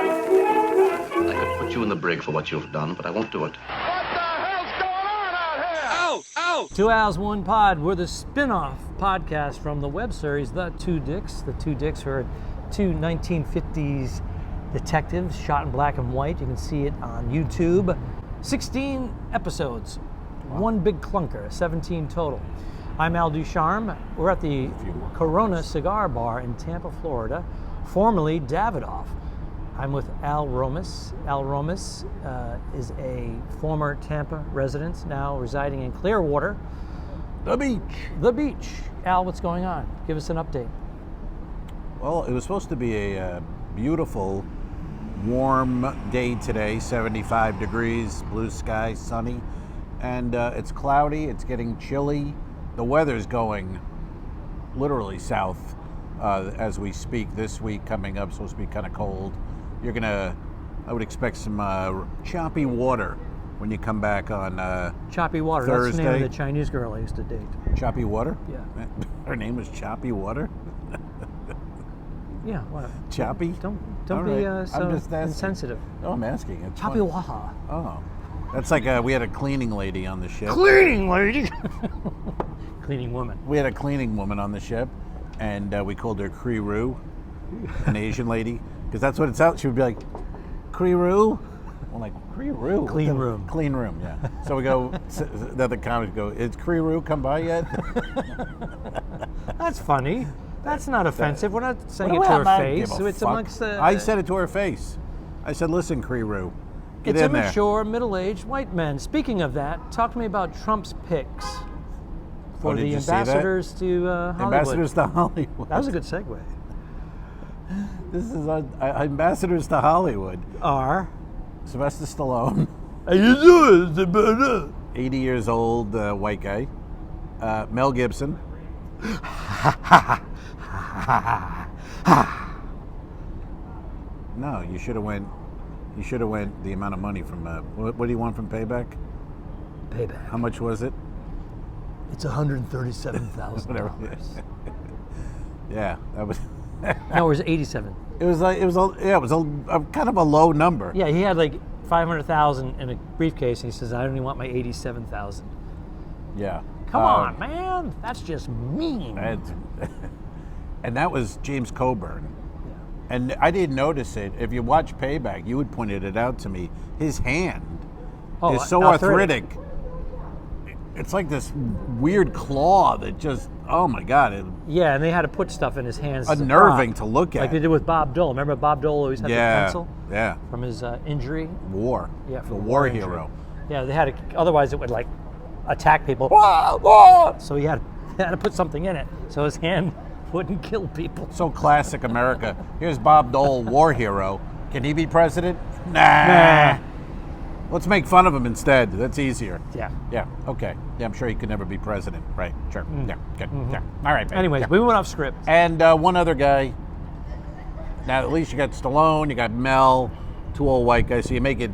I could put you in the brig for what you've done, but I won't do it. What the hell's going on out here? Out! Out! 2 Owls, 1 Pod. We're the spin-off podcast from the web series The Two Dicks. The Two Dicks are two 1950s detectives shot in black and white. You can see it on YouTube. 16 episodes. One big clunker, 17 total. I'm Al Ducharme. We're at the Corona Cigar Bar in Tampa, Florida, formerly Davidoff. I'm with Al Romas. Al Romas is a former Tampa resident, now residing in Clearwater. The beach. The beach. Al, what's going on? Give us an update. Well, it was supposed to be a beautiful, warm day today, 75 degrees, blue sky, sunny. And it's cloudy, it's getting chilly. The weather's going literally south as we speak. This week coming up, supposed to be kind of cold. I would expect some choppy water when you come back on Choppy Water, Thursday. That's the name of the Chinese girl I used to date. Choppy Water? Yeah. Her name was Choppy Water? Yeah, what? Choppy? Don't All be right. so I'm just asking. insensitive. Oh, I'm asking. It's Choppy fun. Waha. Oh. That's like we had a cleaning lady on the ship. Cleaning lady! Cleaning woman. We had a cleaning woman on the ship, and we called her Cree-Roo, an Asian lady, because that's what it sounds. She would be like, Cree-Roo? I'm like, Cree-Roo? Clean room. Clean room, yeah. So we go, the other comics go, is Cree-Roo come by yet? That's funny. That's not offensive. We're not saying it Well, to her I face. give a It's fuck. amongst the... I said it to her face. I said, listen, Cree-Roo, get It's in there. immature, middle-aged white men. Speaking of that, talk to me about Trump's picks for did the you see that? ambassadors to Hollywood. Ambassadors to Hollywood. That was a good segue. This is ambassadors to Hollywood. Are Sylvester Stallone. how you doing? 80 years old, white guy. Mel Gibson. No, you should have went. You should have went the amount of money from. What do you want from Payback? Payback. How much was it? It's $137,000. Whatever. Yeah, that was. No, it was 87. It was like it was a kind of a low number. Yeah, he had like 500,000 in a briefcase, and he says, "I only want my 87,000." Yeah. Come on, man, that's just mean. And that was James Coburn. And I didn't notice it. If you watch Payback, you would pointed it out to me. His hand is so arthritic. It's like this weird claw that just, oh my God. Yeah, and they had to put stuff in his hands. as a Unnerving prop, to look at. like they did with Bob Dole. Remember Bob Dole always had the pencil Yeah. from his injury? War. Yeah, The from war injury. hero. Yeah, they had to, otherwise it would like attack people. So he had to put something in it so his hand wouldn't kill people. So classic America. Here's Bob Dole, war hero. Can he be president? Nah. Let's make fun of him instead. That's easier. Yeah. Yeah. Okay. Yeah, I'm sure he could never be president. Right. Sure. Yeah. Good. Yeah. All right. babe. Anyways, Yeah. we went off script. And one other guy. Now, at least you got Stallone, you got Mel, two old white guys. So you make it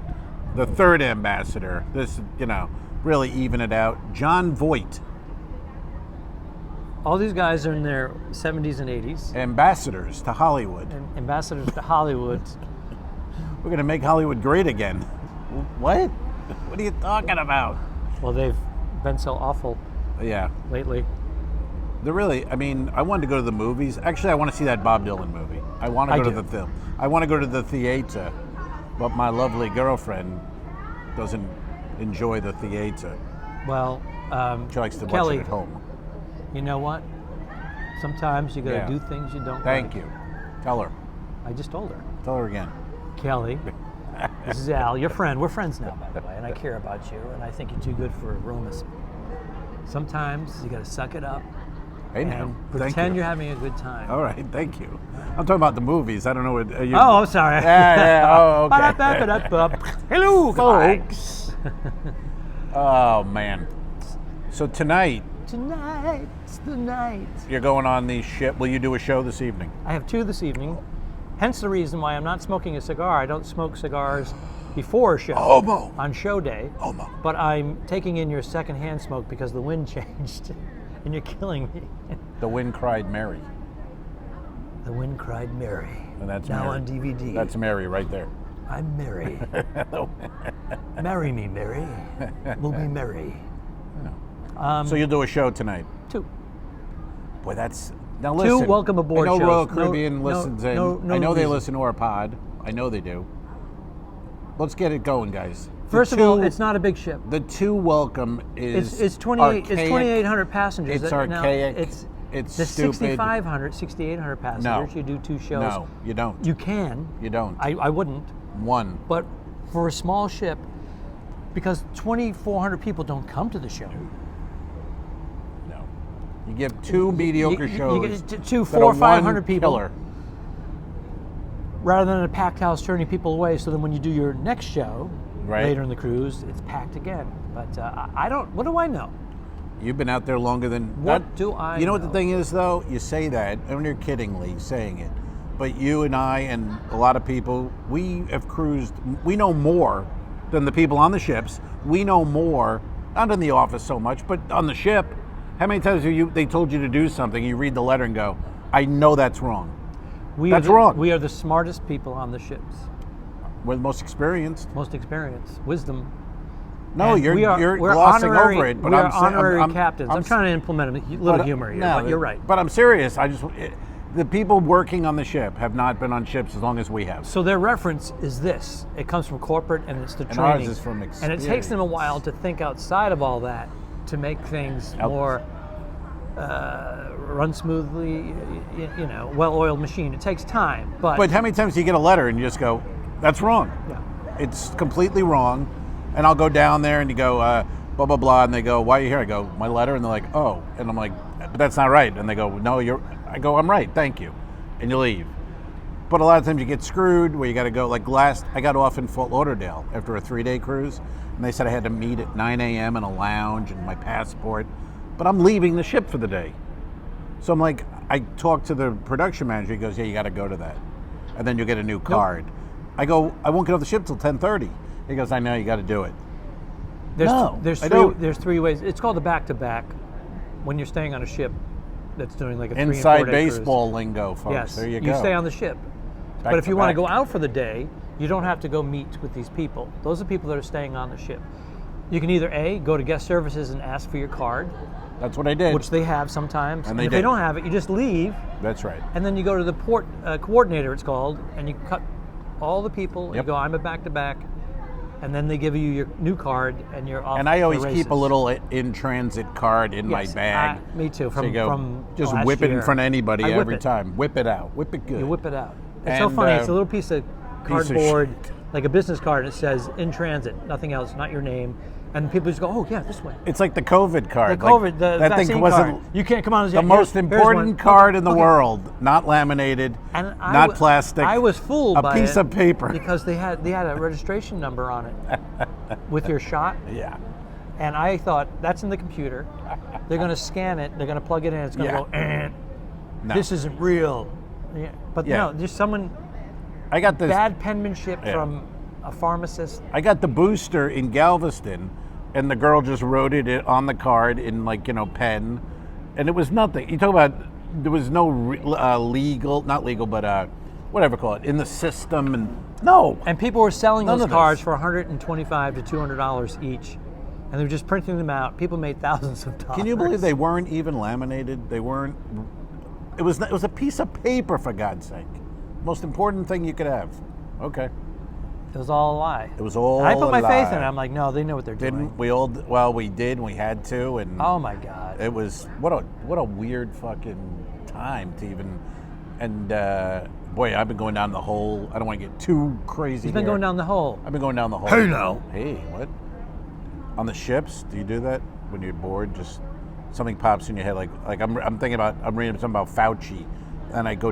the third ambassador. This, really even it out. John Voight, All these guys are in their 70s and 80s. ambassadors to Hollywood. And ambassadors to Hollywood. We're going to make Hollywood great again. What? What are you talking about? Well, they've been so awful Yeah. lately. They're really, I wanted to go to the movies. Actually, I want to see that Bob Dylan movie. I want to go to the film. I want to go to the theater, but my lovely girlfriend doesn't enjoy the theater. Well, She likes to watch Kelly, it at home. you know what? Sometimes you got to Yeah. do things you don't Thank like. you. Tell her. I just told her. Tell her again. Kelly, this is Al, your friend. We're friends now, by the way, and I care about you, and I think you're too good for Romas. Sometimes you got to suck it up Hey, now. and Thank pretend you. you're having a good time. All right. Thank you. I'm talking about the movies. I don't know what. You, Oh, I'm sorry. Yeah. Oh, okay. Ba-da-ba-ba-da-ba. Hello, folks. Oh, man. So tonight, Tonight's the night. you're going on the ship. Will you do a show this evening? I have two this evening. Hence the reason why I'm not smoking a cigar. I don't smoke cigars before a show. Homo. On show day. Homo. But I'm taking in your secondhand smoke because the wind changed and you're killing me. The wind cried Mary. The Wind Cried Mary. And that's now Mary. on DVD. That's Mary right there. I'm Mary. Marry me, Mary. We'll be merry. So you'll do a show tonight. 2. Boy, that's now listen. 2 welcome aboard I know shows. Royal Caribbean listens in. no I know they reason. listen to our pod. I know they do. Let's get it going, guys. First of all, it's not a big ship. The 2 welcome is It's 28. It's archaic. 2,800 passengers. It's Now, archaic. It's the stupid. 6,500, 6,800 passengers. You do 2 shows. No, you don't. You can. You don't. I wouldn't. 1. But for a small ship, because 2,400 people don't come to the show. No. You give 2 mediocre shows. You get 2, that 4, are 500 one people. killer. Rather than a packed house turning people away, so then when you do your next show later in the cruise, it's packed again. But I don't. What do I know? You've been out there longer than. What do I You know what know? the thing is, though? You say that, and you're kiddingly saying it. But you and I and a lot of people, we have cruised. We know more than the people on the ships. We know more, not in the office so much, but on the ship. How many times have they told you to do something, you read the letter and go, I know that's wrong. That's wrong. We are the smartest people on the ships. We're the most experienced. Most experience, wisdom. No, And you're we're glossing honorary, over it. But we I'm are saying- honorary captains. I'm trying to implement a little but, humor here, no, but you're right. But I'm serious. The people working on the ship have not been on ships as long as we have. So their reference is this. It comes from corporate and it's the And training. ours is from and it takes them a while to think outside of all that to make things more run smoothly, well-oiled machine. It takes time. But how many times do you get a letter and you just go, that's wrong? Yeah. It's completely wrong. And I'll go down there and you go, blah, blah, blah. And they go, why are you here? I go, my letter. And they're like, oh. And I'm like, but that's not right. And they go, no, I go, I'm right. Thank you. And you leave. But a lot of times you get screwed where you got to go. Like I got off in Fort Lauderdale after a 3-day cruise. And they said I had to meet at 9 a.m. in a lounge and my passport. But I'm leaving the ship for the day. So I'm like, I talked to the production manager. He goes, yeah, you got to go to that. And then you'll get a new card. I go, I won't get off the ship till 10:30. He goes, I know, you got to do it. There's 3 ways. It's called the back-to-back when you're staying on a ship that's doing like a 3 and 4 Inside day baseball cruise. lingo, folks. Yes, There you go. You stay on the ship. Back But if to you want to back. go out for the day, you don't have to go meet with these people. Those are people that are staying on the ship. You can either A, go to guest services and ask for your card, That's what I did. which they have sometimes. And if they they did. don't have it, you just leave, That's right. and then you go to the port coordinator, it's called, and you cut all the people, and Yep. you go, I'm a back-to-back, and then they give you your new card, and you're off. And I always the keep a races. little in-transit card in my Yes, bag. me too. So you go, From just last whip it in year. front of anybody I whip every it. time. Whip it out. Whip it good. You whip it out. It's so And, funny. It's a little piece of piece of cardboard, shit. like a business card. It says in transit, nothing else, not your name. And people just go, oh yeah, this way. It's like the COVID card. The COVID, the that vaccine thing wasn't card. You can't come on. the most important card in the world. Not laminated, And not plastic. I was fooled by a piece it of paper. because they had a registration number on it with your shot. Yeah. And I thought that's in the computer. They're going to scan it. They're going to plug it in. It's going to go. No. This isn't real. Yeah. But Yeah. no, just someone I got this. bad penmanship Yeah. from a pharmacist. I got the booster in Galveston, and the girl just wrote it on the card in pen, and it was nothing. You talk about there was no legal, not legal, but whatever call it in the system, and no. And people were selling None those of cards this. for $125 to $200 each, and they were just printing them out. People made thousands of dollars. Can you believe they weren't even laminated? They weren't. It was a piece of paper, for God's sake. Most important thing you could have. Okay. It was all a lie. It was all. And I put my a faith in it. lie. I'm like, no, they know what they're doing. Didn't we all? Well, we did. We had to, and Oh my God. it was what a weird fucking time to even. And boy, I've been going down the hole. I don't want to get too crazy. He's been here. going down the hole. I've been going down the hole. Hey, now. Hey, what? On the ships, do you do that when you're bored? Just something pops in your head, like I'm thinking about. I'm reading something about Fauci, and I go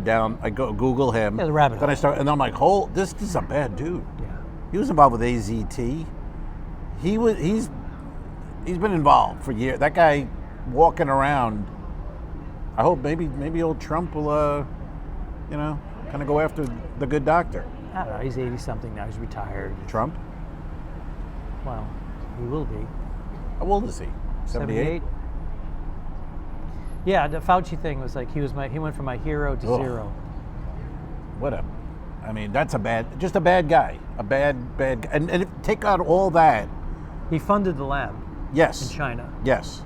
Google him. Yeah, the rabbit Then I hole. start, and then I'm like, this is a bad dude. Yeah. He was involved with AZT. He's been involved for years. That guy walking around. I hope maybe old Trump will, kind of go after the good doctor. I don't know. He's 80-something now. He's retired. Trump? Well, he will be. How old is he? 78? Yeah, the Fauci thing was like he went from my hero to Ugh. zero. I mean, that's just a bad guy. A bad guy. And take out all that. He funded the lab. Yes. In China. Yes.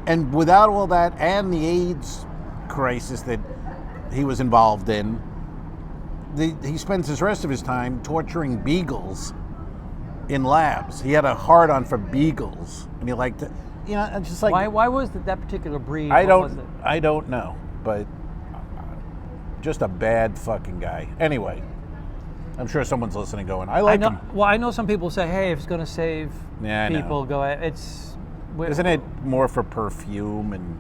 And without all that and the AIDS crisis that he was involved in, he spends the rest of his time torturing beagles in labs. He had a hard-on for beagles, and he liked to, it's just like... Why was that particular breed? I don't know, but just a bad fucking guy. Anyway, I'm sure someone's listening going, I like him. Well, I know some people say, hey, if it's going to save people, go ahead. Isn't it more for perfume and,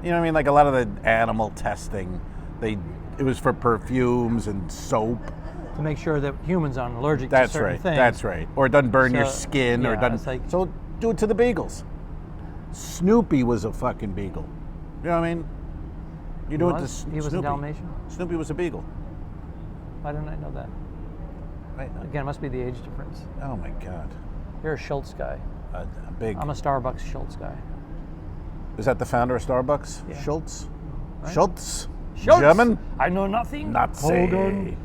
you know what I mean? Like a lot of the animal testing, it was for perfumes and soap. To make sure that humans aren't allergic to certain things. That's right. Or it doesn't burn your skin. So do it to the beagles. Snoopy was a fucking beagle. You know what I mean? You do it to Snoopy. He was a Dalmatian? Snoopy was a beagle. Why didn't I know that? Again, it must be the age difference. Oh my God. You're a Schultz guy. I'm a Starbucks Schultz guy. Is that the founder of Starbucks? Yeah. Schultz? Right? Schultz? Schultz? German? I know nothing. Nazi. Hold on.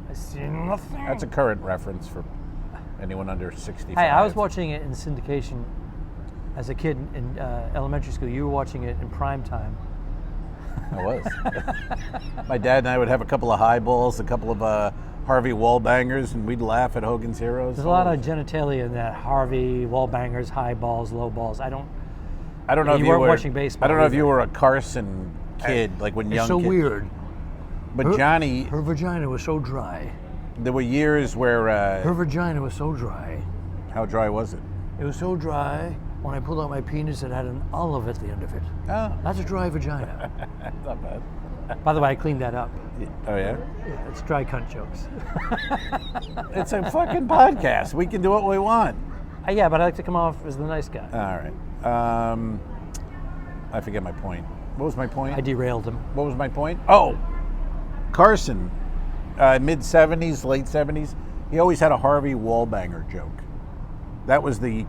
I see nothing. That's a current reference for anyone under 65. Hey, I was watching it in syndication as a kid in elementary school. You were watching it in prime time. I was. My dad and I would have a couple of highballs, a couple of Harvey Wallbangers, and we'd laugh at Hogan's Heroes. There's a lot of genitalia in that. Harvey, Wallbangers, high balls, low balls. I don't know if you were watching baseball. I don't know if you were a Carson kid, like when young. It's so weird. But Johnny, her vagina was so dry. There were years where her vagina was so dry. How dry was it? It was so dry. When I pulled out my penis, it had an olive at the end of it. Oh, that's a dry vagina. Not bad. By the way, I cleaned that up. Oh yeah? Yeah, it's dry cunt jokes. It's a fucking podcast. We can do what we want. Yeah, but I like to come off as the nice guy. All right. I forget my point. What was my point? I derailed him. What was my point? Oh, Carson, mid-'70s, late 70s, he always had a Harvey Wallbanger joke. That was the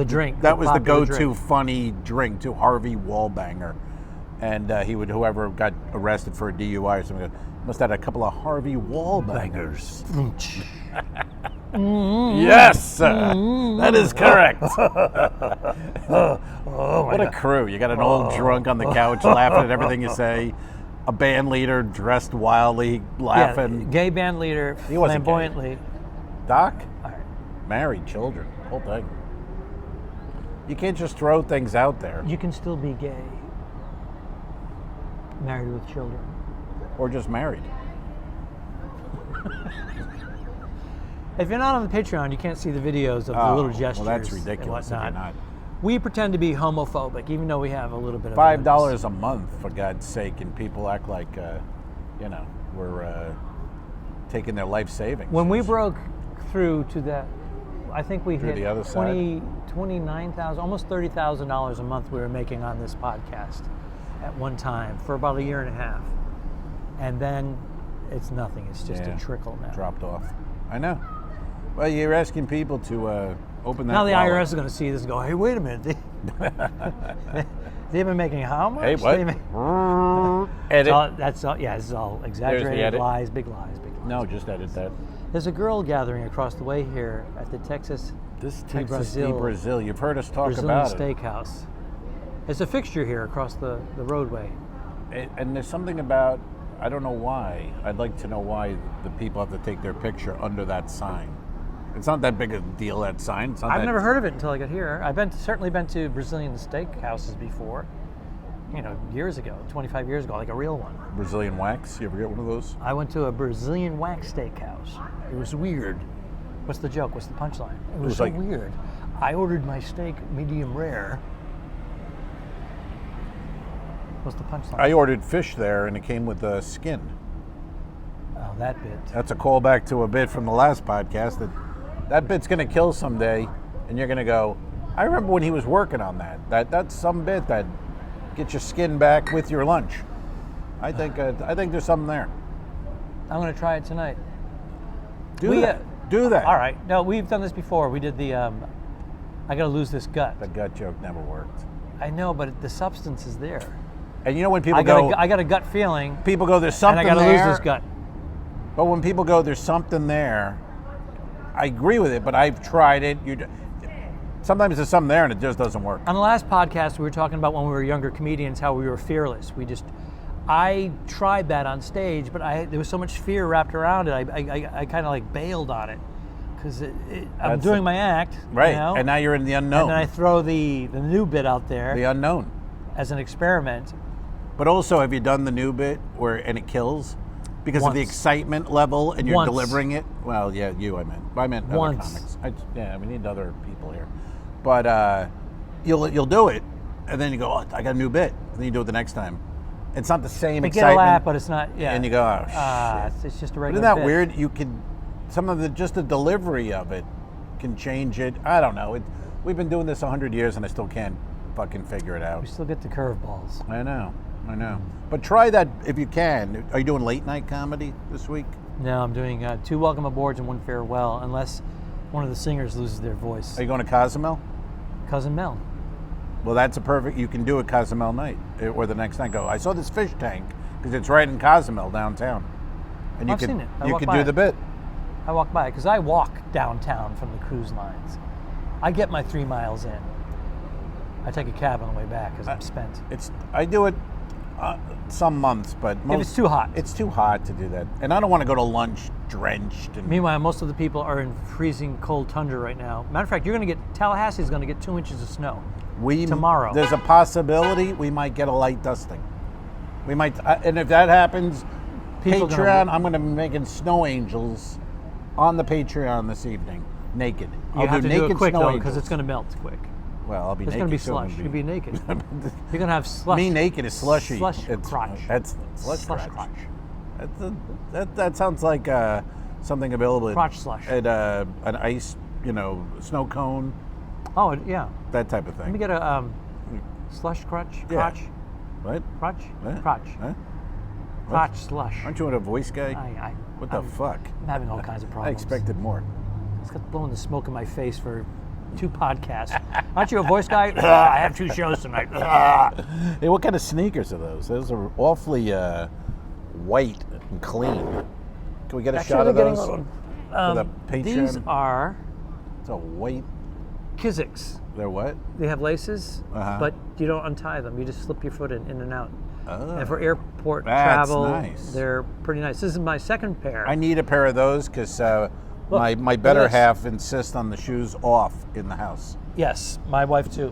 drink. That was the go-to funny drink, to Harvey Wallbanger. And he would, whoever got arrested for a DUI or something, must have had a couple of Harvey Wallbangers. Yes, that is correct. What a crew. You got an old drunk on the couch laughing at everything you say. A band leader dressed wildly, laughing. Yeah, gay band leader, he wasn't flamboyantly. Gay. Doc? All right. Married, children, whole thing. You can't just throw things out there. You can still be gay. Married with children. Or just married. If you're not on the Patreon, you can't see the videos of the little gestures. Well, that's ridiculous if you're not. We pretend to be homophobic, even though we have a little bit of $5 a month, for God's sake, and people act like, we're taking their life savings. When we broke through to that, I think we hit the other side. $29,000, almost $30,000 a month we were making on this podcast at one time for about a year and a half. And then it's nothing. It's just a trickle now. Dropped off. I know. Well, you're asking people to open that. Now the wallet. IRS is going to see this and go, hey, wait a minute. They've been making how much? Hey, what? Edit. That's all. Yeah, this is all exaggerated lies, big lies, big lies. No, just edit that. There's a girl gathering across the way here at the Texas Brazil. You've heard us talk Brazilian about steakhouse. It's a fixture here across the roadway. And there's something about, I don't know why. I'd like to know why the people have to take their picture under that sign. It's not that big a deal, that sign. I've never heard of it until I got here. I've certainly been to Brazilian steakhouses before, years ago, 25 years ago, like a real one. Brazilian wax? You ever get one of those? I went to a Brazilian wax steakhouse. It was weird. What's the joke? What's the punchline? It was so weird. I ordered my steak medium rare. What's the punchline? I ordered fish there, and it came with a skin. Oh, that bit. That's a callback to a bit from the last podcast. That bit's going to kill someday, and you're going to go, I remember when he was working on that. That's some bit that gets your skin back with your lunch. I think there's something there. I'm going to try it tonight. Do that. All right. No, we've done this before. We did the, I got to lose this gut. The gut joke never worked. I know, but the substance is there. And you know when people I got a gut feeling, people go, there's something and I got to there. lose this gut. But when people go, there's something there, I agree with it, but I've tried it. Sometimes there's something there and it just doesn't work. On the last podcast, we were talking about when we were younger comedians, how we were fearless. I tried that on stage, but there was so much fear wrapped around it. I kind of like bailed on it because I'm doing my act, right? You know? And now you're in the unknown. And then I throw the new bit out there, the unknown, as an experiment. But also, have you done the new bit and it kills because of the excitement level and you're delivering it? Well, yeah, I meant other comics. We need other people here. But you'll do it, and then you go, oh, I got a new bit, and then you do it the next time. It's not the same excitement. You get a laugh, but it's not. Yeah. And you go, oh shit. It's just a regular. Isn't that bit. weird? You could some of the delivery of it can change it. I don't know. We've been doing this 100 years, and I still can't fucking figure it out. We still get the curveballs. I know. But try that if you can. Are you doing late night comedy this week? No, I'm doing 2 welcome aboards and 1 farewell, unless one of the singers loses their voice. Are you going to Cozumel? Cousin Mel. Well, that's you can do a Cozumel night, or the next night go, I saw this fish tank, because it's right in Cozumel downtown. And I've seen it. You could do the bit. I walk by it, because I walk downtown from the cruise lines. I get my 3 miles in. I take a cab on the way back, because I'm spent. I do it some months, but if it's too hot. It's too hot to do that. And I don't want to go to lunch drenched. Meanwhile, most of the people are in freezing cold tundra right now. Matter of fact, Tallahassee's going to get 2 inches of snow. Tomorrow. There's a possibility we might get a light dusting. We might, and if that happens, Patreon, I'm going to be making snow angels on the Patreon this evening, naked. You have to do it quick though, because it's going to melt quick. Well, I'll be naked. It's going to be slush. You'll be naked. You're going to have slush. Me naked is slushy. Slush crotch. That's slush crotch. That sounds like something available crotch slush at an ice, snow cone. Oh yeah, that type of thing. Let me get a slush crotch. Yeah. Crotch. What? Crotch. What? Crotch. Huh? Crotch slush. Aren't you a voice guy? What the fuck? I'm having all kinds of problems. I expected more. It's got blowing the smoke in my face for 2 podcasts. Aren't you a voice guy? I have 2 shows tonight. Hey, what kind of sneakers are those? Those are awfully white and clean. Can we get a shot of those? For the Patreon? These are. It's a white. Kizik's. They're what? They have laces, but you don't untie them. You just slip your foot in and out. Oh. And for airport travel, nice. They're pretty nice. This is my 2nd pair. I need a pair of those because my better half insists on the shoes off in the house. Yes, my wife too.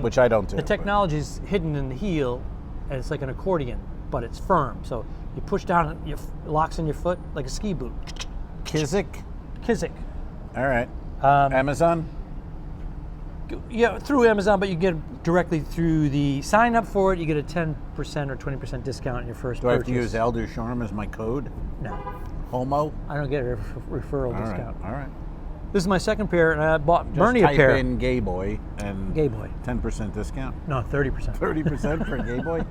Which I don't do. The technology's hidden in the heel, and it's like an accordion, but it's firm. So you push down, it locks in your foot like a ski boot. Kizik? All right. Amazon? Yeah, through Amazon, but you get it directly through the sign up for it. You get a 10% or 20% discount on your first purchase. Do I have to use Al Ducharme as my code? No. Homo? I don't get a referral discount. All right. This is my 2nd pair, and I bought Bernie a pair. Just type in gay boy and gay boy. 10% discount? No, 30%. 30% for a gay boy?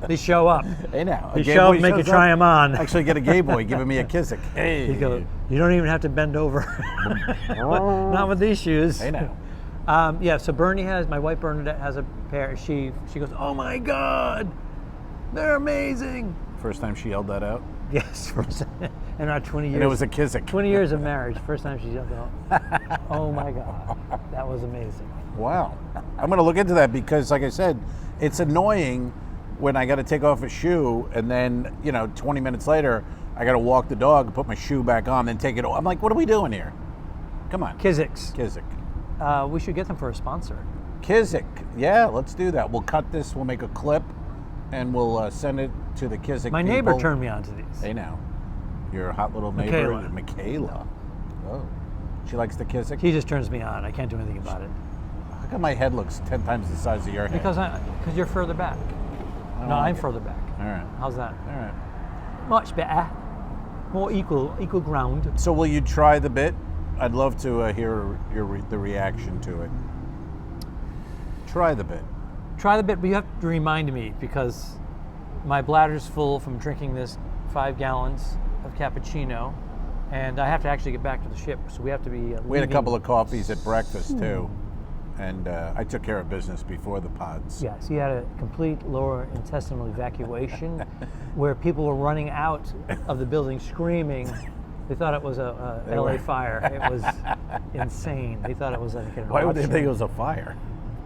They show up. Hey now. They show up and make you try them on. Actually get a gay boy giving me a Kizik. Hey. You go, you don't even have to bend over. Not with these shoes. Hey now. So my wife Bernadette has a pair. She goes, oh my God, they're amazing. First time she yelled that out? Yes, in our 20 years. And it was a Kizik. 20 years of marriage, first time she yelled out, oh my God, that was amazing. Wow. I'm going to look into that because, like I said, it's annoying when I got to take off a shoe and then, 20 minutes later, I got to walk the dog and put my shoe back on, then take it off. I'm like, what are we doing here? Come on. Kizik. Kizik. We should get them for a sponsor. Kizik. Yeah, let's do that. We'll cut this, we'll make a clip, and we'll send it to the Kizik My people. neighbor turned me on to these. Hey now. Your hot little neighbor, Michaela. Oh. She likes the Kizik? He just turns me on. I can't do anything about it. How come my head looks 10 times the size of your head? Because you're further back. No, I'm further back. All right. How's that? All right. Much better. More equal ground. So will you try the bit? I'd love to hear the reaction to it. Try the bit. But you have to remind me because my bladder's full from drinking this 5 gallons of cappuccino, and I have to actually get back to the ship. So we have to be. We had a couple of coffees at breakfast too, and I took care of business before the pods. Yes, he had a complete lower intestinal evacuation where people were running out of the building screaming. They thought it was a LA fire. It was insane. They thought it was like an eruption. Why would they think it was a fire?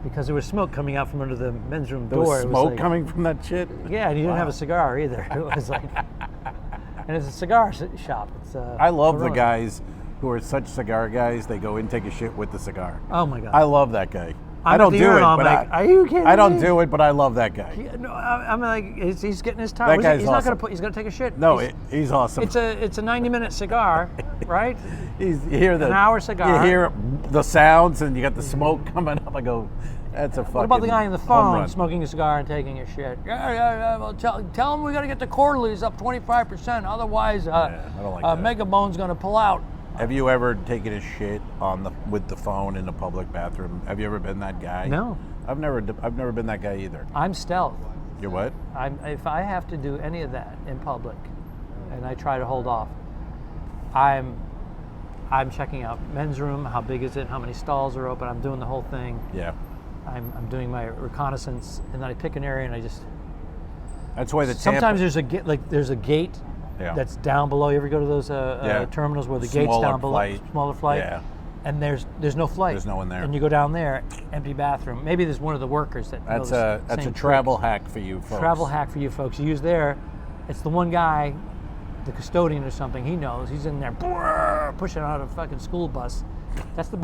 Because there was smoke coming out from under the men's room There door. was It smoke like, coming from that shit? Yeah, and you didn't have a cigar either. It was like, and it's a cigar shop. It's I love the Corona. guys who are such cigar guys. They go in, take a shit with the cigar. Oh my God. I love that guy. I'm I don't at the do it, urinal, I'm but like, are you kidding I don't me? do it, but I love that guy. Yeah, no, I'm like, he's getting his time. That guy's he's not awesome. gonna he's gonna take a shit. No, he's he's awesome. a 90-minute cigar, right? You hear an hour cigar. You hear the sounds, and you got the smoke coming up. I go, that's a fucking. What about the guy on the home phone run. smoking a cigar and taking a shit? Yeah. Well, tell him we got to get the quarterlies up 25%. Otherwise, I don't like that. Megabone's going to pull out. Have you ever taken a shit with the phone in the public bathroom? Have you ever been that guy? No. I've never been that guy either. I'm stealth. You're what? If I have to do any of that in public, and I try to hold off, I'm checking out men's room. How big is it? How many stalls are open? I'm doing the whole thing. Yeah. I'm doing my reconnaissance, and then I pick an area and I just. That's why the Sometimes there's a gate Yeah. that's down below. You ever go to those terminals where the gate's Smaller down below, flight. smaller flight, Yeah. and there's no flight. There's no one there. And you go down there, empty bathroom. Maybe there's one of the workers that. That's knows a same travel hack for you folks. travel hack for you folks. You use there. It's the one guy, the custodian or something. He knows. He's in there pushing out a fucking school bus. That's the.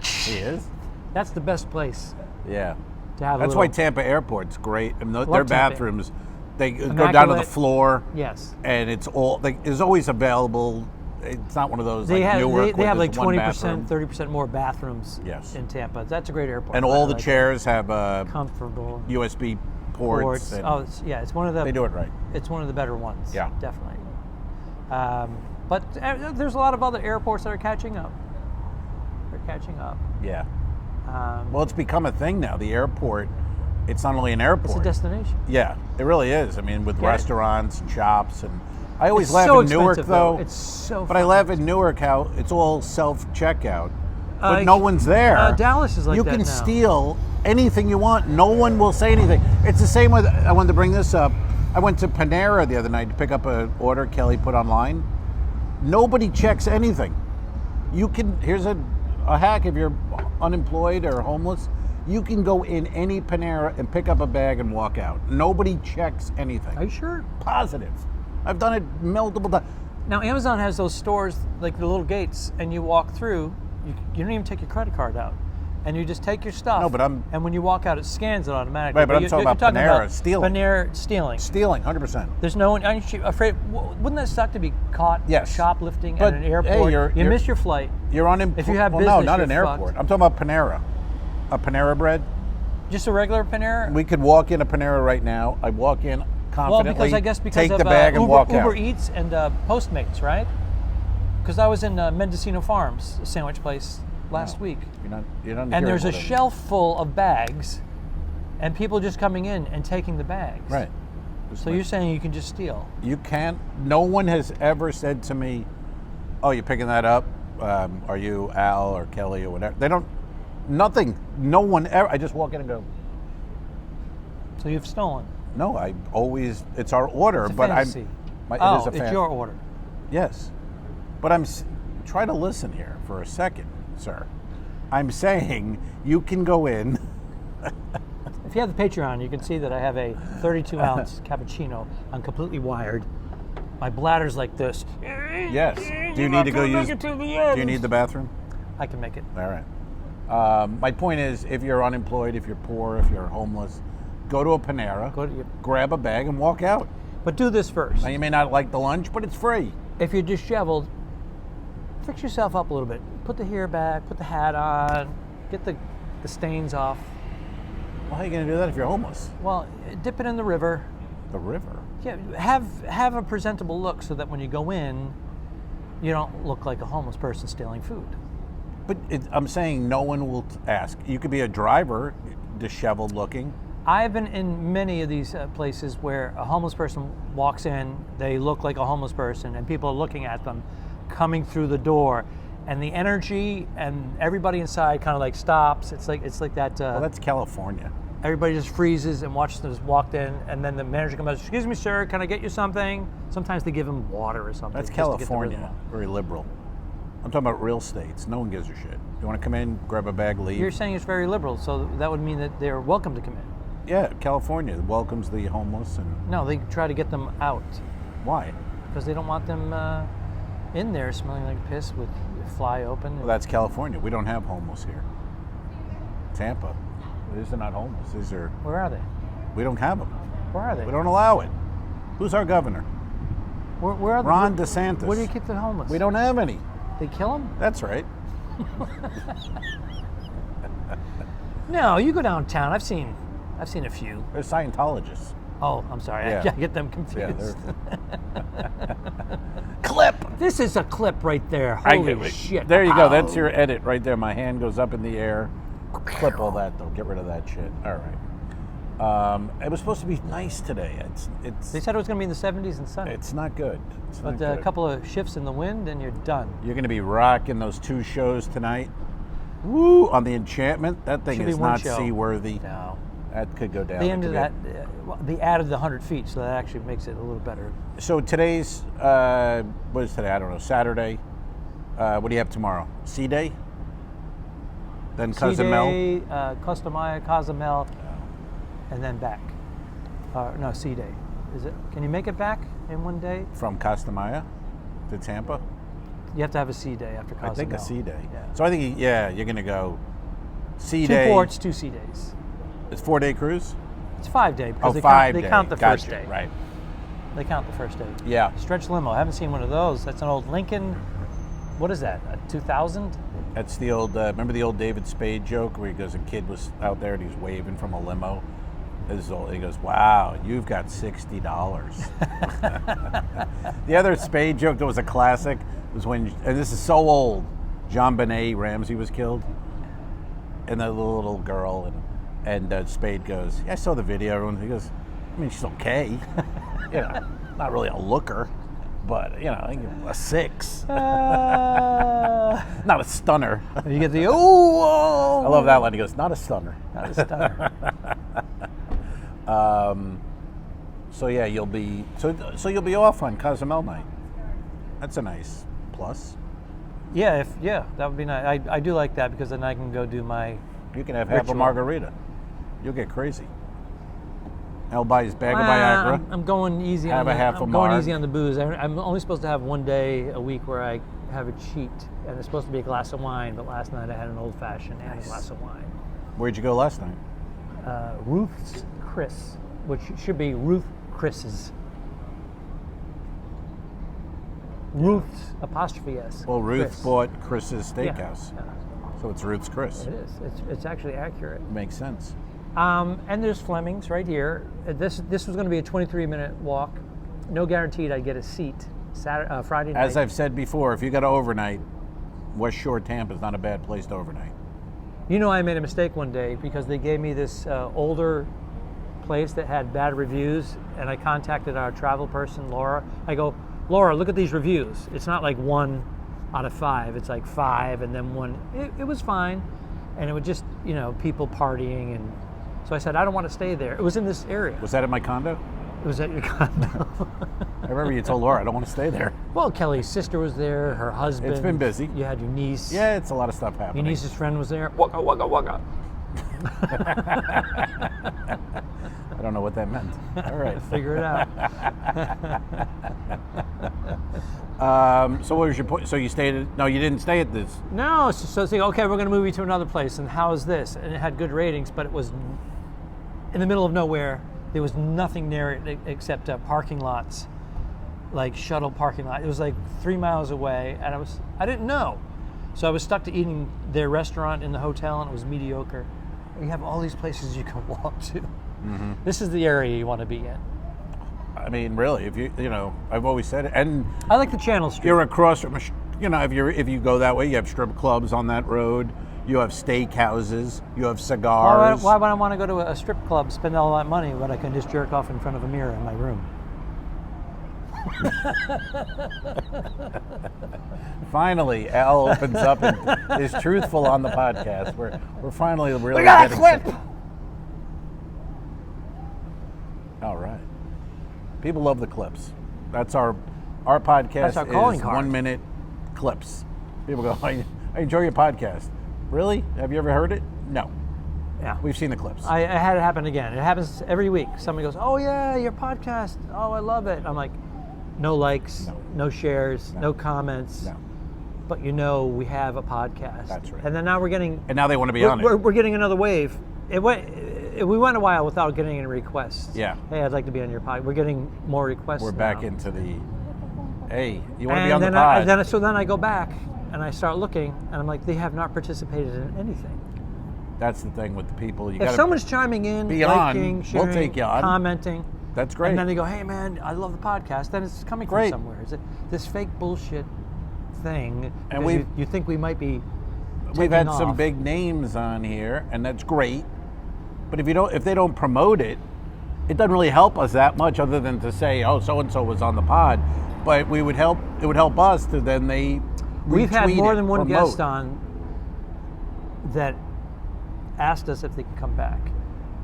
He is. That's the best place Yeah. to have. That's a why little, Tampa Airport's great. And their Tampa. bathrooms, they go down to the Immaculate. floor, Yes. and it's always available. It's not one of those They like have Newark they where have like there's one 20%, bathroom. 30% more bathrooms Yes. in Tampa. That's a great airport. And I all the like it. chairs have Comfortable. USB ports. and Oh, it's one of the. they do it right. It's one of the better ones. Yeah. Definitely. But there's a lot of other airports that are catching up. They're catching up. Yeah. Well, it's become a thing now. The airport, it's not only an airport. It's a destination. Yeah, it really is. I mean, with Yeah. restaurants and shops, and I always It's laugh so in Newark expensive, though. It's so. But I laugh in Newark how it's all self-checkout, but Uh, no one's there. Dallas is like you that can now. steal anything you want. No one will say anything. It's the same with. I wanted to bring this up. I went to Panera the other night to pick up an order Kelly put online. Nobody checks anything. You can. Here's a hack if you're unemployed or homeless. You can go in any Panera and pick up a bag and walk out. Nobody checks anything. Are you sure? Positive. I've done it multiple times. Now Amazon has those stores like the little gates, and you walk through. You don't even take your credit card out, and you just take your stuff. No, but And when you walk out, it scans it automatically. Right, but I'm talking about Panera stealing. Panera stealing. Stealing, 100%. There's no one. Aren't you afraid? Wouldn't that suck to be caught Yes. shoplifting But, at an hey, airport? you're- you miss your flight. You're unemployed. If you have no, business, not an you're airport. fucked. I'm talking about Panera. A Panera bread. Just a regular Panera. We could walk in a Panera right now. I walk in Well, confidently. because take of the bag and Uber, walk Uber out. Eats and Postmates, right? Because I was in Mendocino Farms, a sandwich place, last week, You're not and there's a hearing shelf full of bags, and people just coming in and taking the bags. Right. So you're saying you can just steal? You can't. No one has ever said to me, "Oh, you're picking that up? Are you Al or Kelly or whatever?" They don't. Nothing. No one ever. I just walk in and go, So you've stolen? "No, I always. It's our order, It's a but fantasy. It Oh, is a it's your order. Yes, but try to listen here for a second, sir. I'm saying you can go in. If you have the Patreon, you can see that I have a 32-ounce cappuccino. I'm completely wired. My bladder's like this. Yes. Do you need to go use? Do you need the bathroom? I can make it. All right. My point is, if you're unemployed, if you're poor, if you're homeless, go to a Panera, grab a bag, and walk out. But do this first. Now, you may not like the lunch, but it's free. If you're disheveled, fix yourself up a little bit. Put the hair back, put the hat on, get the stains off. Well, how are you going to do that if you're homeless? Well, dip it in the river. The river? Yeah, have a presentable look so that when you go in, you don't look like a homeless person stealing food. But I'm saying no one will ask. You could be a driver, disheveled looking. I've been in many of these places where a homeless person walks in, they look like a homeless person, and people are looking at them coming through the door, and the energy and everybody inside kind of like stops. It's like that. Well, that's California. Everybody just freezes and watches them just walked in, and then the manager comes out. Excuse me, sir, can I get you something? Sometimes they give them water or something. That's just to get the California. rhythm. Very liberal. I'm talking about real states. No one gives a shit. You want to come in, grab a bag, leave. You're saying it's very liberal, so that would mean that they're welcome to come in. Yeah, California welcomes the homeless, and No, they try to get them out why? because they don't want them in there smelling like piss with fly open. Well, that's California. We don't have homeless here. Tampa. These are not homeless. These are. Where are they? We don't have them. Where are they? We don't allow it. Who's our governor? Where are Ron DeSantis. Where do you keep the homeless? We don't have any. They kill them? That's right. No, you go downtown. I've seen a few. They're Scientologists. Oh, I'm sorry. Yeah. I get them confused. Yeah, clip. This is a clip right there. I Holy get it. shit. There you go. Ow. That's your edit right there. My hand goes up in the air. Clip all that though. Get rid of that shit. All right. It was supposed to be nice today. It's. They said it was going to be in the 70s and sunny. It's not good. It's But not a good. couple of shifts in the wind and you're done. You're going to be rocking those 2 shows tonight. Woo! On the Enchantment. That thing Should be is one not show. seaworthy. No. That could go down. They It ended could that. be- They added the 100 feet, so that actually makes it a little better. So today's, what is today? I don't know. Saturday. What do you have tomorrow? Sea Day? Then Cozumel? C-Day, Customaya, Cozumel, and then back. No, C-Day. Is it? Can you make it back in one day? From Costamaya to Tampa? You have to have a C-Day after Cozumel. I think a sea day. Yeah. So I think, you're going to go sea 2 day. ports, 2 C-Days. It's 4-day cruise? It's 5-day because they 5 count, day. count the Gotcha. first day. Right. They count the first day. Yeah. Stretch limo. I haven't seen one of those. That's an old Lincoln. What is that? A 2000? That's the old, remember the old David Spade joke where he goes, a kid was out there and he was waving from a limo? He goes, wow, you've got $60. The other Spade joke that was a classic was when, and this is so old, John Benet Ramsey was killed. And the little girl, and Spade goes, yeah, I saw the video. Everyone, he goes, I mean, she's okay. Not really a looker, but, I give him a 6. Not a stunner. You get the oh. I love that line. He goes, not a stunner. Not a stunner. So yeah, you'll be you'll be off on Cozumel night. That's a nice plus. Yeah, that would be nice. I do like that because then I can go do my. You can have half a Ritual. margarita. You'll get crazy. I'll buy his bag of I'm Viagra. going easy Have on a half a I'm going marg. easy on the booze. I'm only supposed to have 1 day a week where I have a cheat, and it's supposed to be a glass of wine. But last night I had an old fashioned and a glass of wine. Where'd you go last night? Ruth's Chris, which should be Ruth Chris's. Ruth's apostrophe S. Well, Ruth Chris. bought Chris's Yeah, steakhouse, yeah. so it's Ruth's Chris. It is. It's actually accurate. Makes sense. And there's Fleming's right here. This was going to be a 23-minute walk. No guaranteed I'd get a seat. Friday night. As I've said before, if you got to overnight, West Shore Tampa is not a bad place to overnight. I made a mistake one day because they gave me this older place that had bad reviews, and I contacted our travel person, Laura. I go, Laura, look at these reviews. It's not like 1 out of 5. It's like 5 and then 1. It was fine, and it was just people partying, and so I said I don't want to stay there. It was in this area. Was that at my condo? It was at your condo. I remember you told Laura I don't want to stay there. Well, Kelly's sister was there, her husband. It's been busy. You had your niece. Yeah, it's a lot of stuff Your happening. niece's friend was there. Wugga, wugga, wugga. I don't know what that meant. All right. Figure it out. So what was your point? So you stayed at, no, you didn't stay at this. No, so it's like, okay, we're going to move you to another place, and how is this? And it had good ratings, but it was in the middle of nowhere. There was nothing near it except parking lots, like shuttle parking lot. It was like 3 miles away, and I didn't know. So I was stuck to eating their restaurant in the hotel, and it was mediocre. You have all these places you can walk to. Mm-hmm. This is the area you want to be in. I mean, really, if I've always said it, and I like the Channel Street. you're across from, if you go that way, you have strip clubs on that road. You have steak houses. You have cigars. Why would I want to go to a strip club, spend all that money when I can just jerk off in front of a mirror in my room? Finally, Al opens up and is truthful on the podcast. We're finally really We got a getting clip! All right. People love the clips. That's our podcast. That's our calling is card. 1 minute clips. People go, I enjoy your podcast. Really? Have you ever heard it? No. Yeah. We've seen the clips. I had it happen again. It happens every week. Somebody goes, "Oh yeah, your podcast. Oh, I love it." I'm like, no likes, no shares, no comments. No. But you know we have a podcast. That's right. And then now we're getting. And now they want to be on it. We're getting another wave. We went a while without getting any requests. Yeah. Hey, I'd like to be on your podcast. We're getting more requests. We're now. back into the, hey, you want to And be on the then pod? so then I go back and I start looking, and I'm like, they have not participated in anything. That's the thing with the people. You If got someone's chiming in, be on, liking, we'll sharing, take you on. commenting, That's great. and then they go, "Hey man, I love the podcast," then it's coming Great. from somewhere. Is it this fake bullshit thing? And because you think we might be We've taking had some off. big names on here, and that's great. But if they don't promote it, it doesn't really help us that much, other than to say, "Oh, so and so was on the pod." But it would help us to then they. We've had retweet more it, than one promote. guest on that asked us if they could come back,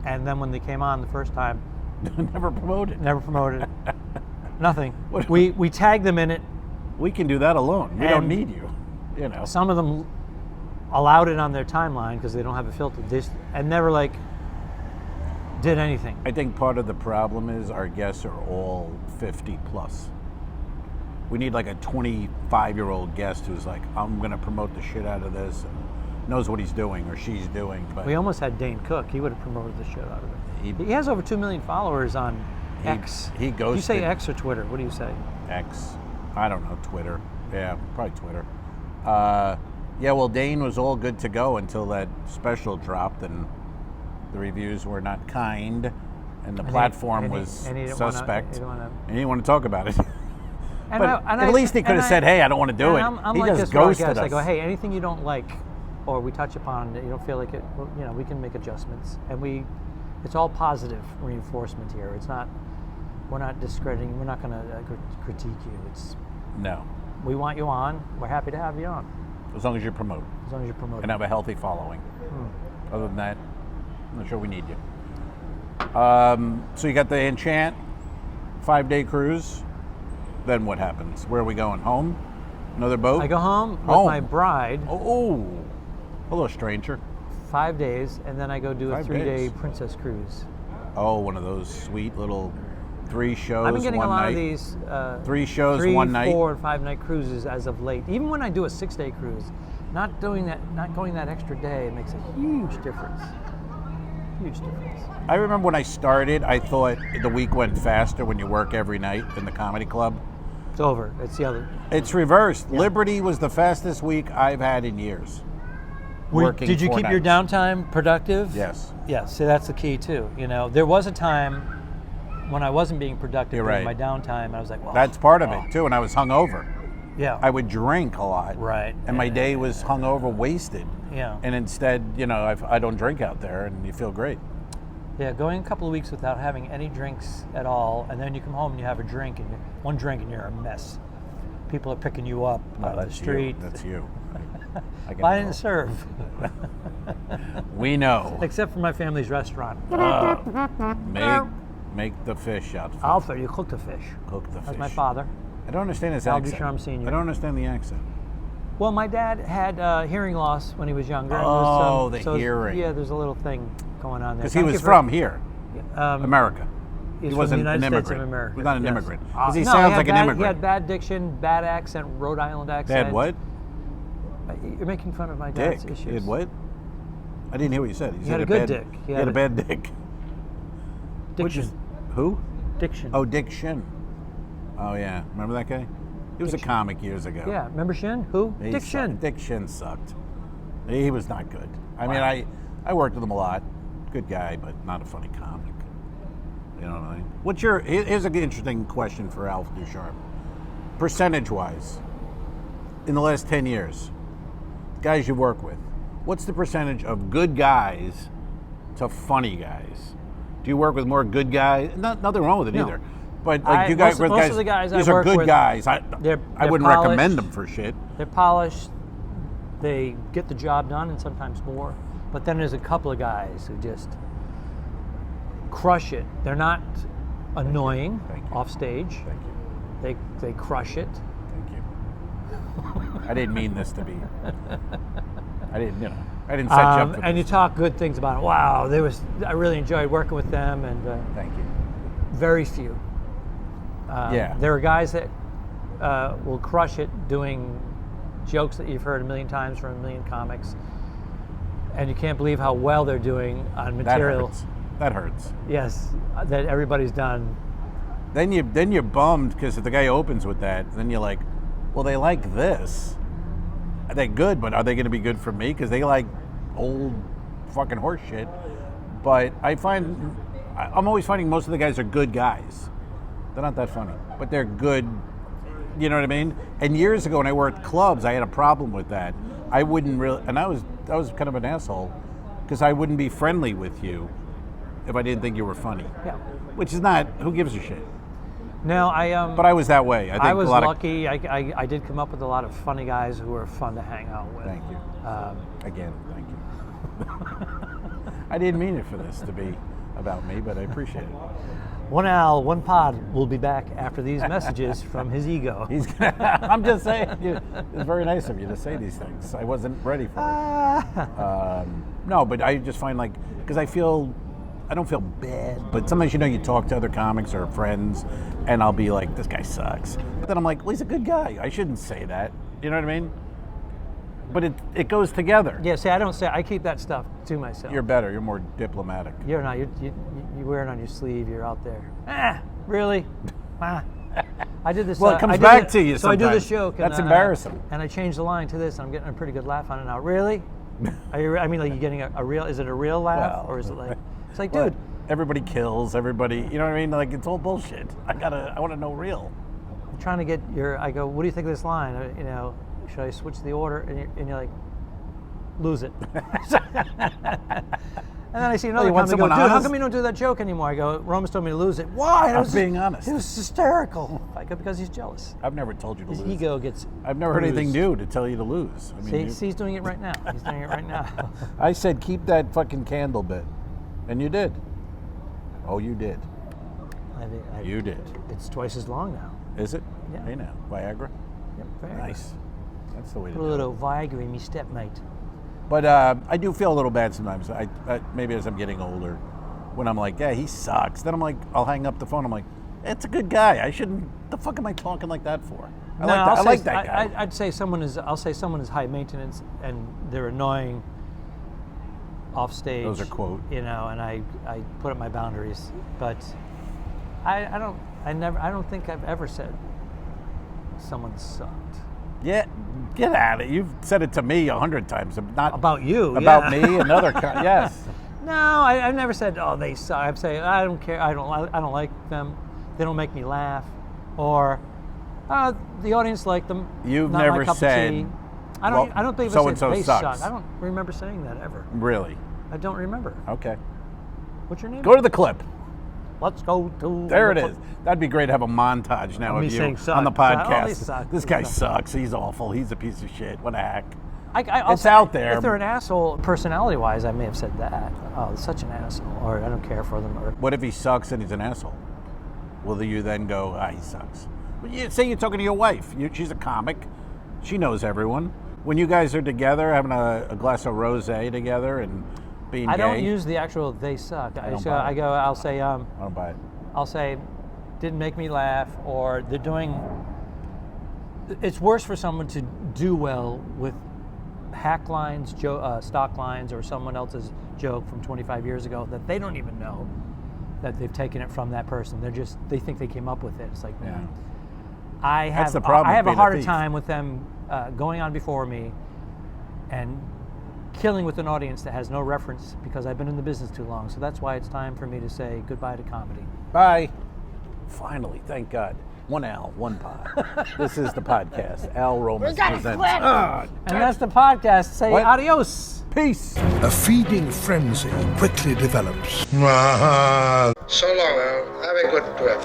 and then when they came on the first time, Never promoted. never promoted it. Nothing. What- We tagged them in it. We can do that alone. We don't And- need you. You know. Some of them allowed it on their timeline because they don't have it filtered. And never did anything. I think part of the problem is our guests are all 50 plus. We need like a 25-year-old guest who's like, I'm going to promote the shit out of this and knows what he's doing or she's doing. But We almost had Dane Cook. He would have promoted the shit out of it. He has over 2 million followers on X. he Do you say ghosted- X or Twitter? What do you say? X, I don't know, Twitter. Yeah, probably Twitter. Yeah, well, Dane was all good to go until that special dropped and the reviews were not kind and the platform was and he didn't suspect. wanna- And he didn't want to talk about it. And But and at least he could have said, "Hey, I don't want to do it." I'm He like just this with our ghosted guests. us. I go, "Hey, anything you don't like or we touch upon that you don't feel like it, well, we can make adjustments." And it's all positive reinforcement here. We're not discrediting. We're not going to critique you. No, We want you on. We're happy to have you on, as long as you promote as long as you promote. and have a healthy following. Hmm. Other than that, I'm not sure we need you. So you got the Enchant 5-day cruise. Then what happens? Where are we going? Home? Another boat? I go home with Home. my bride, Oh, hello, stranger. 5 days, and then I go do a 5 3-day days. princess cruise. Oh, one of those sweet little 3 shows, I've been getting one a lot night. of these 3 shows, 3, 1 night. 4, and 5-night cruises as of late. Even when I do a 6-day cruise, not going that extra day, it makes a huge difference. Huge difference. I remember when I started, I thought the week went faster when you work every night in the comedy club. It's over. It's the other. It's reversed. Liberty was the fastest week I've had in years. Working Did you 4 keep your nights. downtime productive? Yes. Yeah. See, that's the key too. There was a time when I wasn't being productive You're during right. my downtime, and I was like, well, That's part of it too, and I was hungover. Yeah. I would drink a lot. Right. And my day was hungover, wasted. Yeah. And instead, I don't drink out there, and you feel great. Yeah, going a couple of weeks without having any drinks at all, and then you come home and you have one drink and you're a mess. People are picking you up out of the street. That's you. I I didn't serve, We know. except for my family's restaurant. Make the fish out. Alfred, you cooked the fish. Cook the That's fish. my father. I don't understand his Al accent. Ducharme Sr.. I don't understand the accent. Well, my dad had hearing loss when he was younger. and Oh, the so hearing. Yeah, there's a little thing going on there. Because he Thank was you from here, um, America. He's He from wasn't the United an States immigrant. of America. He was not an yes. immigrant. 'Cause he No, sounds had like an bad- immigrant. He had bad diction, bad accent, Rhode Island accent. Dad, what? You're making fun of my Dick. dad's issues. He had what? I didn't hear what you said. He said had a good bad, dick. He had a bad dick. Which Diction. is who? Diction. Oh, Dick Shin. Oh yeah, remember that guy? He was Dick a comic years ago. Yeah, remember Shin? Who? He Dick sucked. Shin. Dick Shin sucked. He was not good. I mean, I worked with him a lot. Good guy, but not a funny comic. You know what I mean? Here's an interesting question for Alf Ducharme. Percentage-wise, in the last 10 years, guys you work with, what's the percentage of good guys to funny guys? Do you work with more good guys? Nothing wrong with it No. either. But like you guys, most of the guys these I are work good with, guys. I they're wouldn't polished. recommend them for shit. They're polished. They get the job done and sometimes more. But then there's a couple of guys who just crush it. They're not annoying off stage. Thank you. They crush it. Thank you. I didn't mean this to be. I didn't set you up for And you this. talk good things about it. Wow, I really enjoyed working with them, and Thank you. very few. Yeah. There are guys that will crush it doing jokes that you've heard a million times from a million comics, and you can't believe how well they're doing on material. That hurts. Yes, that everybody's done. Then you're bummed because if the guy opens with that, then you're like, well, they like this. They're good, but are they going to be good for me? Because they like old fucking horse shit. But I'm always finding most of the guys are good guys. They're not that funny, but they're good. You know what I mean? And years ago when I worked clubs, I had a problem with that. I wouldn't really, and I was kind of an asshole because I wouldn't be friendly with you if I didn't think you were funny. Yeah. Which is not, who gives a shit? No, But I was that way. I think I was a lot lucky. I did come up with a lot of funny guys who were fun to hang out with. Thank you. Again, thank you. I didn't mean it for this to be about me, but I appreciate it. One Al, one pod will be back after these messages from his ego. I'm just saying, it's very nice of you to say these things. I wasn't ready for it. No, but I just find because I don't feel bad, but sometimes you talk to other comics or friends, and I'll be like, this guy sucks. But then I'm like, well, he's a good guy. I shouldn't say that. You know what I mean? But it goes together. Yeah, see, I keep that stuff to myself. You're better. You're more diplomatic. You're not. You wear it on your sleeve. You're out there. Really? I did this. Well, it comes back to you So I do sometimes. this joke. That's embarrassing. And I changed the line to this. And I'm getting a pretty good laugh on it now. Really? I mean, you're getting a real? Is it a real laugh, or is it like? It's like, dude. Everybody kills everybody. You know what I mean? It's all bullshit. I want to know real. I'm trying to get I go, what do you think of this line? Should I switch the order? And you're like, lose it. And then I see another comic go, dude, how come you don't do that joke anymore? I go, Romas told me to lose it. Why? I was being honest. It was hysterical. I go, because he's jealous. I've never told you to His lose. ego gets I've never heard anything new to tell you to lose. I mean, See, he's doing it right now. He's doing it right now. I said, keep that fucking candle bit. And you did. Oh, you did. You did. It's twice as long now. Is it? Yeah. Hey now, Viagra? Yep, very Nice. That's the way to Put a do it. little Viagra in me stepmate. But I do feel a little bad sometimes. I maybe as I'm getting older, when I'm like, yeah, he sucks. Then I'm like, I'll hang up the phone. I'm like, it's a good guy. I shouldn't. The fuck am I talking like that for? I like that guy. I'd say someone is high maintenance and they're annoying off stage. Those are quote. And I put up my boundaries. But I don't think I've ever said someone sucked. Yeah, get at it. You've said it to me 100 times. Not About you. About yeah. me, another yes. No, I've never said, oh, they suck. I say, I don't care. I don't like them. They don't make me laugh. Or the audience liked them. You've not never my cup said, of tea. I don't think so I and said so they sucks. suck. I don't remember saying that ever. Really? I don't remember. Okay. What's your name? Go to the clip. Let's go to. There it is. That'd be great to have a montage now Me of you saying suck. on the Oh, podcast. they suck. This guy sucks. He's awful. He's a piece of shit. What a hack. I'll It's say, out there. If they're an asshole, personality-wise, I may have said that. Oh, they're such an asshole, or I don't care for them, or. What if he sucks and he's an asshole? Will you then go, he sucks? Well, say you're talking to your wife. She's a comic. She knows everyone. When you guys are together, having a glass of rosé together and being I gay. don't use the actual "they suck." I'll say, I don't buy it. I'll say, didn't make me laugh, or they're doing. It's worse for someone to do well with hack lines, stock lines, or someone else's joke from 25 years ago that they don't even know that they've taken it from that person. They think they came up with it. It's like, Yeah. I That's have the problem I have with a being a harder thief. time with them going on before me and killing with an audience that has no reference because I've been in the business too long. So that's why it's time for me to say goodbye to comedy. Bye. Finally, thank God. One Al, one pod. This is the podcast. Al Romas presents. And that's the podcast. Say What? adios. Peace. A feeding frenzy quickly develops. So long, Al. Have a good trip.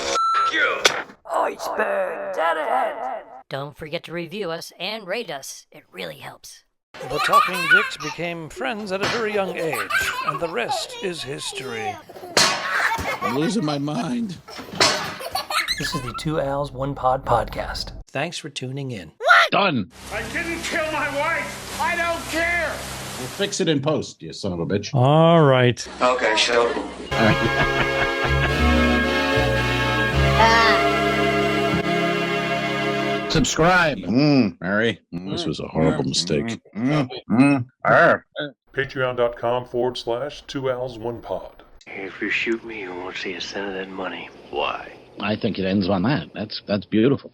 Iceberg, dead ahead. Don't forget to review us and rate us. It really helps. The Talking Dicks became friends at a very young age, and the rest is history. I'm losing my mind. This is the Two Owls, One Pod podcast. Thanks for tuning in. Done. I didn't kill my wife. I don't care. We'll fix it in post, you son of a bitch. All right. Okay, so. Subscribe. Mary. This was a horrible mistake. Patreon.com/2owls1pod. If you shoot me, you won't see a cent of that money. Why? I think it ends on that. That's beautiful.